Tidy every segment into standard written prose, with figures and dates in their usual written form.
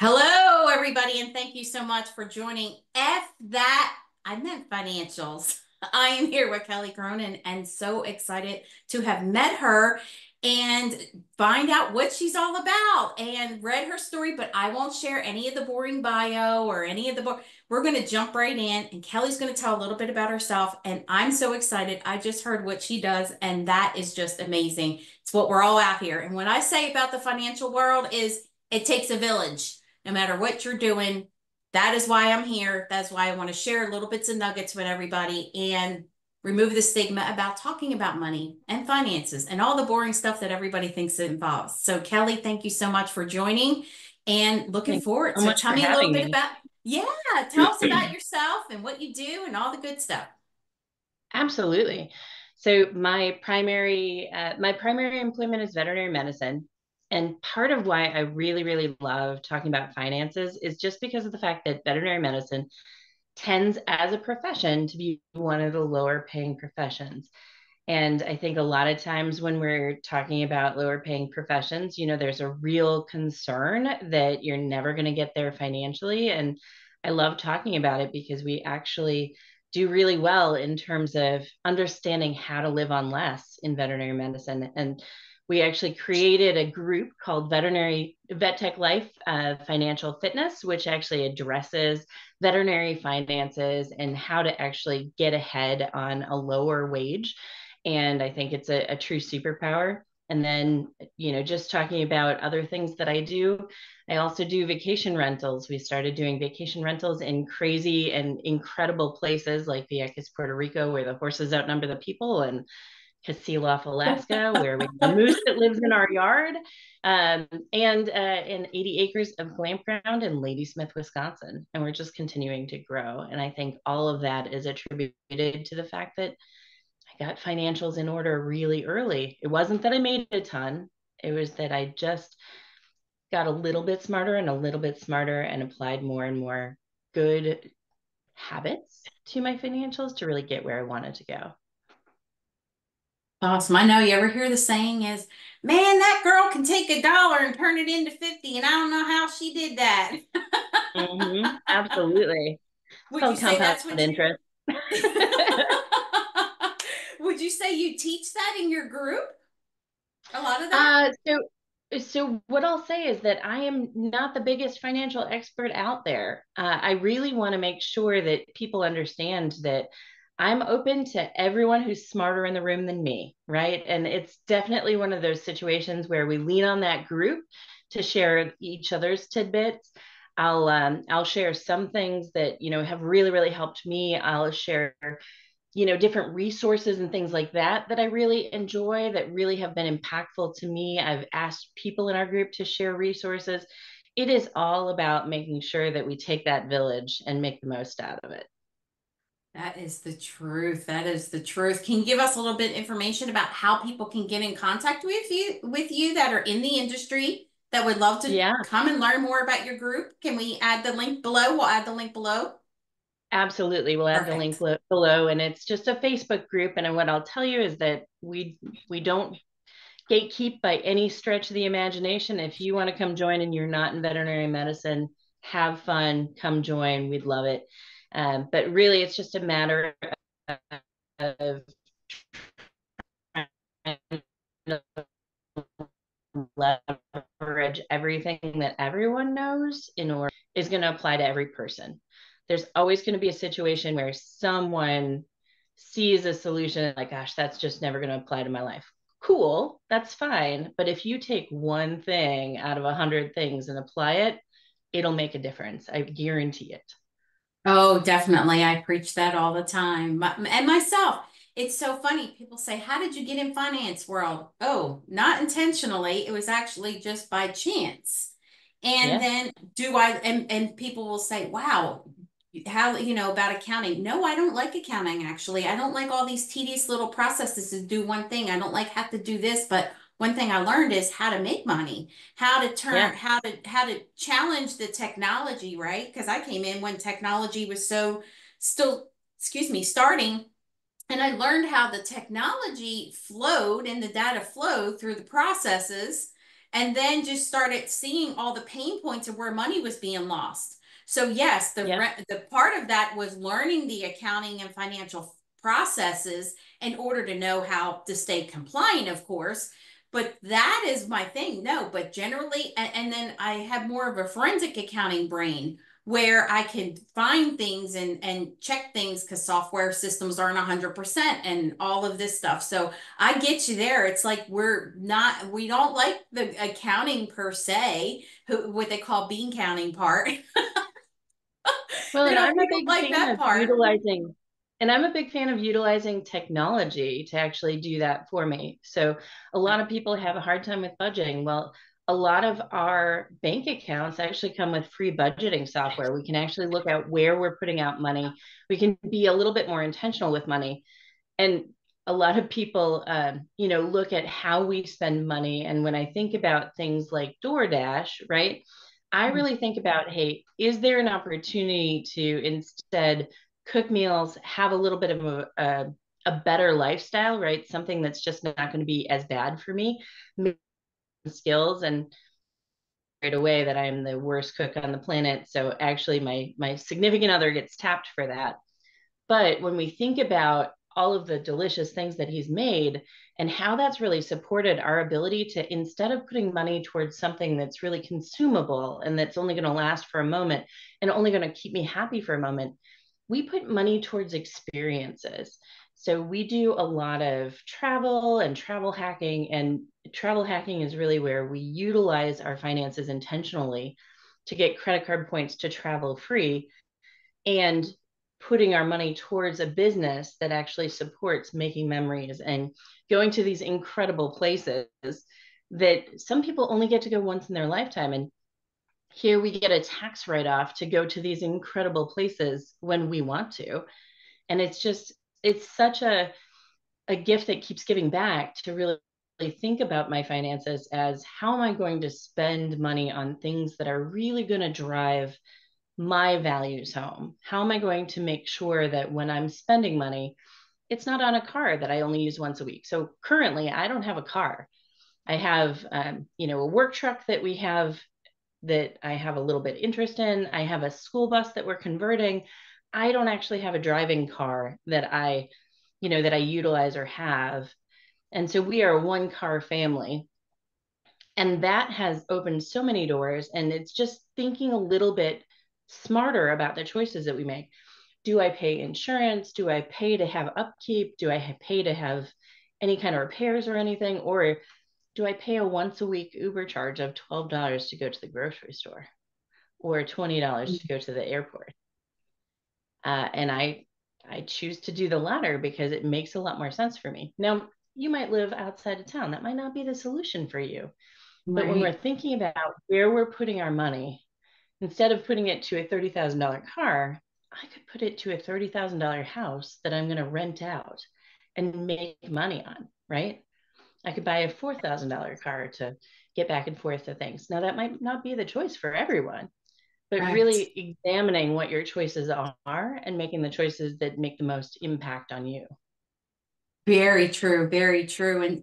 Hello, everybody, and thank you so much for joining F That. I meant financials. I am here with Kelly Cronin and so excited to have met her and find out what she's all about and read her story, but I won't share any of the boring bio or any of the book. We're going to jump right in, and Kelly's going to tell a little bit about herself. And I'm so excited. I just heard what she does, and that is just amazing. It's what we're all out here. And what I say about the financial world is it takes a village. No matter what you're doing, that is why I'm here. That's why I want to share little bits and nuggets with everybody and remove the stigma about talking about money and finances and all the boring stuff that everybody thinks it involves. So, Kelly, thank you so much for joining and looking Thank you forward. so So, much tell for me a little having bit me. about, yeah, tell us about yourself and what you do and all the good stuff. Absolutely. So my primary employment is veterinary medicine, and part of why I really love talking about finances is just because of the fact that veterinary medicine tends, as a profession, to be one of the lower paying professions. And I think a lot of times when we're talking about lower paying professions, there's a real concern that you're never going to get there financially. And I love talking about it because we actually do really well in terms of understanding how to live on less in veterinary medicine. And we actually created a group called Veterinary Vet Tech Life Financial Fitness, which actually addresses veterinary finances and how to actually get ahead on a lower wage. And I think it's a true superpower. And then, just talking about other things that I do, I also do vacation rentals. We started doing vacation rentals in crazy and incredible places like Vieques, Puerto Rico, where the horses outnumber the people, and Kasilof, Alaska, where we have a moose that lives in our yard, and in 80 acres of campground in Ladysmith, Wisconsin. And we're just continuing to grow. And I think all of that is attributed to the fact that I got financials in order really early. It wasn't that I made a ton, it was that I just got a little bit smarter and a little bit smarter and applied more and more good habits to my financials to really get where I wanted to go. Awesome. I know you ever hear the saying is, man, that girl can take $1 and turn it into 50, and I don't know how she did that. Absolutely. It's Would you called say compound that's what you interest. would you say you teach that in your group? A lot of that? So what I'll say is that I am not the biggest financial expert out there. I really want to make sure that people understand that I'm open to everyone who's smarter in the room than me, right? And it's definitely one of those situations where we lean on that group to share each other's tidbits. I'll share some things that have really helped me. I'll share different resources and things like that I really enjoy, that really have been impactful to me. I've asked people in our group to share resources. It is all about making sure that we take that village and make the most out of it. That is the truth. That is the truth. Can you give us a little bit information about how people can get in contact with you that are in the industry that would love to Yeah, come and learn more about your group? Can we add the link below? We'll add the link below. absolutely. We'll add the link Perfect. below, and it's just a Facebook group. And what I'll tell you is that we don't gatekeep by any stretch of the imagination. If you want to come join and you're not in veterinary medicine, have fun, come join. We'd love it. But really, it's just a matter of leverage everything that everyone knows in order is going to apply to every person. There's always going to be a situation where someone sees a solution like, gosh, that's just never going to apply to my life. Cool, that's fine. But if you take one thing out of 100 things and apply it, it'll make a difference. I guarantee it. Oh, definitely. I preach that all the time. And myself. It's so funny. People say, "How did you get in finance world?" Oh, not intentionally. It was actually just by chance. And Yeah. then do I and people will say, "Wow, how about accounting?" No, I don't like accounting actually. I don't like all these tedious little processes to do one thing. I don't like have to do this, but one thing I learned is how to make money, Yeah. how to challenge the technology, right? Because I came in when technology was so still, excuse me, starting, and I learned how the technology flowed and the data flowed through the processes and then just started seeing all the pain points of where money was being lost. So yes, Yep. the part of that was learning the accounting and financial processes in order to know how to stay compliant, of course. But that is my thing. No, but generally, and then I have more of a forensic accounting brain where I can find things and check things because software systems aren't 100% and all of this stuff. So I get you there. It's like we don't like the accounting per se, what they call bean counting part. Well, We and don't I'm we a don't big like fan that of part. utilizing, and I'm a big fan of utilizing technology to actually do that for me. So a lot of people have a hard time with budgeting. Well, a lot of our bank accounts actually come with free budgeting software. We can actually look at where we're putting out money. We can be a little bit more intentional with money. And a lot of people, look at how we spend money. And when I think about things like DoorDash, right, I really think about, hey, is there an opportunity to instead cook meals, have a little bit of a better lifestyle, right? Something that's just not going to be as bad for me, skills, and right away that I'm the worst cook on the planet. So actually my significant other gets tapped for that. But when we think about all of the delicious things that he's made and how that's really supported our ability to, instead of putting money towards something that's really consumable and that's only going to last for a moment and only going to keep me happy for a moment, we put money towards experiences. So we do a lot of travel and travel hacking, and travel hacking is really where we utilize our finances intentionally to get credit card points to travel free and putting our money towards a business that actually supports making memories and going to these incredible places that some people only get to go once in their lifetime. And here we get a tax write-off to go to these incredible places when we want to. And it's such a gift that keeps giving back to really think about my finances as how am I going to spend money on things that are really going to drive my values home? How am I going to make sure that when I'm spending money, it's not on a car that I only use once a week? So currently, I don't have a car. I have, a work truck that we have that I have a little bit interest in. I have a school bus that we're converting. I don't actually have a driving car that I utilize or have. And so we are a one car family. And that has opened so many doors. And it's just thinking a little bit smarter about the choices that we make. Do I pay insurance? Do I pay to have upkeep? Do I pay to have any kind of repairs or anything? Or do I pay a once a week Uber charge of $12 to go to the grocery store or $20 to go to the airport? And I choose to do the latter because it makes a lot more sense for me. Now, you might live outside of town. That might not be the solution for you. But when we're Right. thinking about where we're putting our money, instead of putting it to a $30,000 car, I could put it to a $30,000 house that I'm going to rent out and make money on, right? I could buy a $4,000 car to get back and forth to things. Now, that might not be the choice for everyone, but Right. really examining what your choices are and making the choices that make the most impact on you. Very true, very true.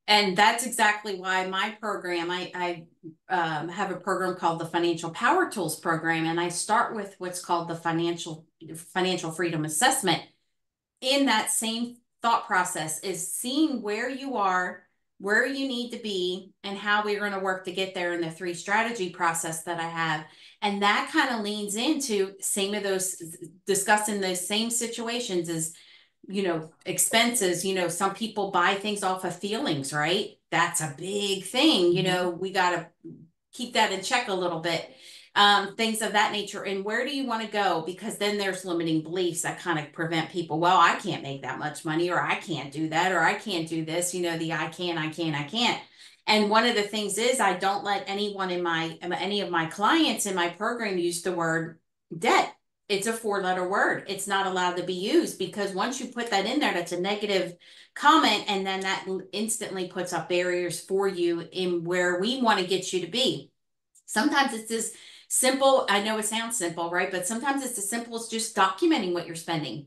And that's exactly why my program, I have a program called the Financial Power Tools program, and I start with what's called the financial freedom assessment. In that same thought process is seeing where you are, where you need to be, and how we're going to work to get there in the three strategy process that I have. And that kind of leans into same of those discussing those same situations as expenses. Some people buy things off of feelings, right? That's a big thing. Mhm. We got to keep that in check a little bit. Things of that nature. And where do you want to go? Because then there's limiting beliefs that kind of prevent people. Well, I can't make that much money, or I can't do that, or I can't do this. The I can't. And one of the things is I don't let any of my clients in my program use the word debt. It's a four-letter word. It's not allowed to be used because once you put that in there, that's a negative comment, and then that instantly puts up barriers for you in where we want to get you to be. Sometimes it's as simple, I know it sounds simple, right? But sometimes it's as simple as just documenting what you're spending.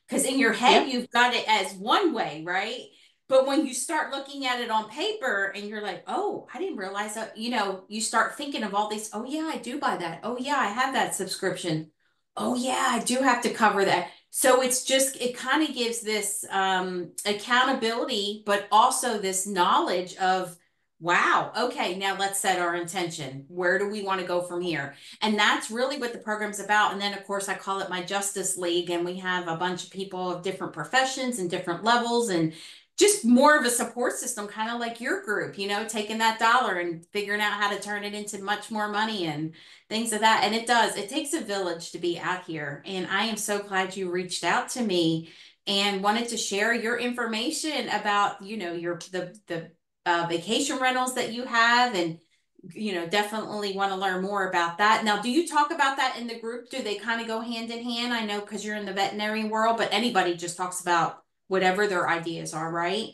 Because in your head, Yep. you've got it as one way, right? But when you start looking at it on paper and you're like, oh, I didn't realize that, you start thinking of all these, oh, yeah, I do buy that. Oh, yeah, I have that subscription. Oh, yeah, I do have to cover that. So it's just, it kind of gives this accountability, but also this knowledge of, wow, okay, now let's set our intention. Where do we want to go from here? And that's really what the program's about. And then, of course, I call it my Justice League, and we have a bunch of people of different professions and different levels, and just more of a support system, kind of like your group, taking that dollar and figuring out how to turn it into much more money and things of that. And it takes a village to be out here. And I am so glad you reached out to me and wanted to share your information about, the vacation rentals that you have, and definitely want to learn more about that. Now, do you talk about that in the group? Do they kind of go hand in hand? I know because you're in the veterinary world, but anybody just talks about whatever their ideas are, right?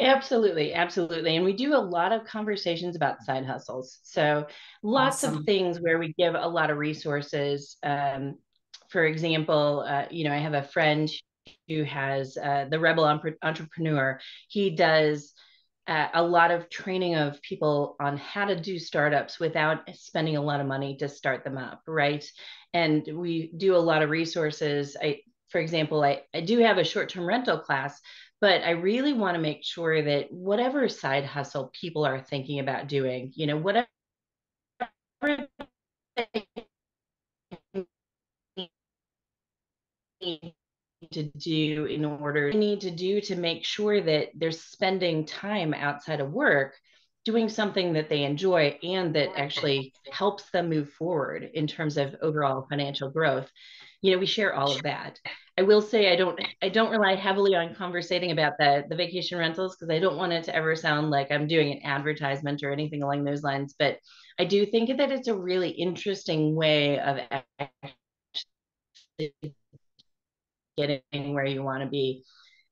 Absolutely, absolutely. And we do a lot of conversations about side hustles. So lots of Awesome. things where we give a lot of resources. For example, I have a friend who has the Rebel Entrepreneur. He does a lot of training of people on how to do startups without spending a lot of money to start them up, right? And we do a lot of resources. For example, I do have a short-term rental class, but I really want to make sure that whatever side hustle people are thinking about doing, whatever they to do in order they need to do to make sure that they're spending time outside of work doing something that they enjoy and that actually helps them move forward in terms of overall financial growth. We share all of that. I will say I don't rely heavily on conversating about the vacation rentals because I don't want it to ever sound like I'm doing an advertisement or anything along those lines, but I do think that it's a really interesting way of actually getting where you want to be.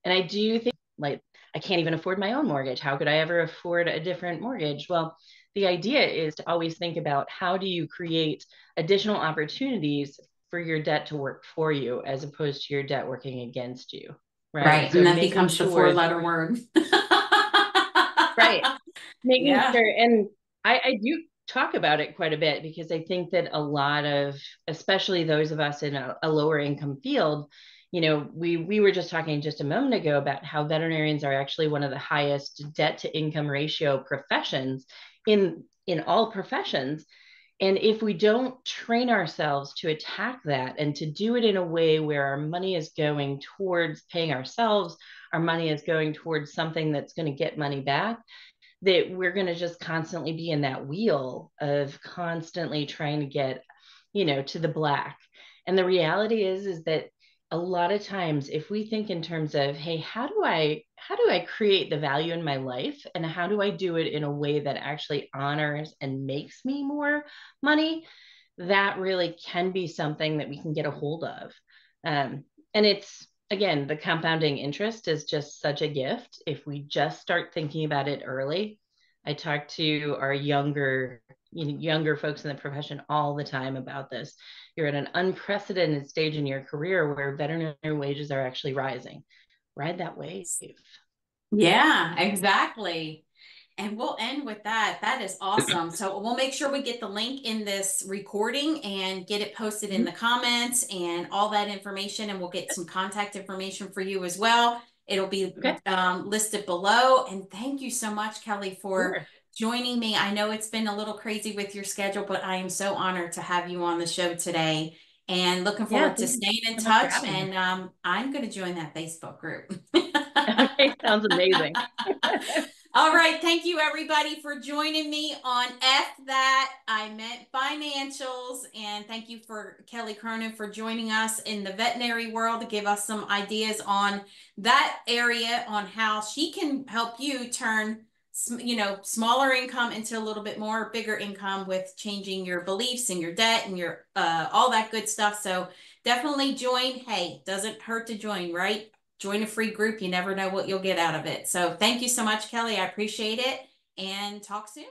And I do think, like, I can't even afford my own mortgage. How could I ever afford a different mortgage? Well, the idea is to always think about how do you create additional opportunities for your debt to work for you as opposed to your debt working against you, right? Right. And So that making becomes the sure, four-letter word. right, making Yeah. sure, and I do talk about it quite a bit because I think that a lot of, especially those of us in a lower income field, we were just talking just a moment ago about how veterinarians are actually one of the highest debt to income ratio professions in all professions. And if we don't train ourselves to attack that and to do it in a way where our money is going towards paying ourselves, our money is going towards something that's going to get money back, that we're going to just constantly be in that wheel of constantly trying to get, to the black. And the reality is that a lot of times if we think in terms of, hey, how do I create the value in my life and how do I do it in a way that actually honors and makes me more money, that really can be something that we can get a hold of. And it's, again, the compounding interest is just such a gift if we just start thinking about it early. I talk to our younger folks in the profession all the time about this. You're at an unprecedented stage in your career where veterinary wages are actually rising. Ride that wave. Yeah, exactly. And we'll end with that. That is awesome. So we'll make sure we get the link in this recording and get it posted in Mhm. the comments and all that information. And we'll get some contact information for you as well. It'll be Okay. listed below. And thank you so much, Kelly, for Sure. joining me. I know it's been a little crazy with your schedule, but I am so honored to have you on the show today and looking Yeah. forward to Thank you staying in so much for touch. having me. And I'm going to join that Facebook group. Okay. Sounds amazing. All right. Thank you, everybody, for joining me on F That. I meant financials. And thank you for Kelly Cronin for joining us in the veterinary world to give us some ideas on that area on how she can help you turn, smaller income into a little bit more bigger income with changing your beliefs and your debt and your all that good stuff. So definitely join. Hey, doesn't hurt to join, right? Join a free group. You never know what you'll get out of it. So thank you so much, Kelly. I appreciate it and talk soon.